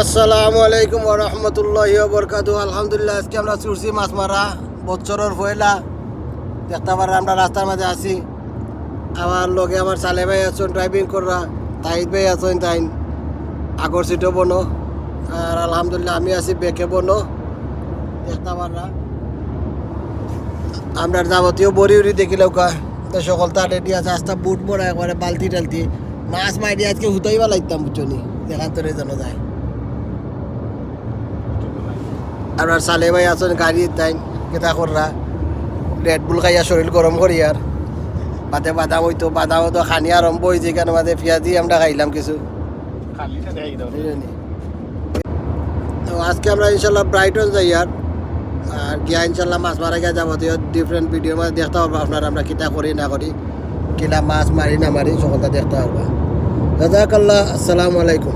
আসসালামু আলাইকুম ওয়া রাহমাতুল্লাহি ওয়া বারাকাতুহু। আলহামদুলিল্লাহ, আজকে আমরা চুরছি মাছ মারা বছরের পয়লা। দেখতে পারা আমরা রাস্তার মাঝে আছি। আমার লগে আমার সালে ভাই আছেন ড্রাইভিং করা, তাইদ ভাই আছেন তাইন আগর সিটও বনো, আর আলহামদুলিল্লাহ আমি আছি বেকে বনো। দেখতে পারা আমরা যাবতীয় বড়ি উড়ি দেখিলেও কা তো সকল তার রেডি আছে। আস্তা বুট মোড়া একবারে বালতি টালতি মাছ মাইডি আজকে হুতাইবা লাগতাম বুঝছনি, দেখান তোরে জানো যায়। আপনার সালে ভাই আছেন গাড়ি তাই কেতা কররা রেড বুল খাইয়া শরীর গরম করি আর বাদে বাদাম হইতো, বাদামও তো খানি আরম্ভ হয়েছে কেন বাদে পেঁয়াজি আমরা খাইলাম কিছু। তো আজকে আমরা ইনশাল্লাহ ব্রাইটন যাই আর গিয়া ইনশাল্লাহ মাছ মারা গিয়া যাবতীয় ডিফারেন্ট ভিডিওর মধ্যে দেখতে পারবো আপনারা আমরা কিতা করি না করি, কিলা মাছ মারি না মারি সকলটা দেখতে পারবা। জাযাকাল্লাহ, আসসালামু আলাইকুম।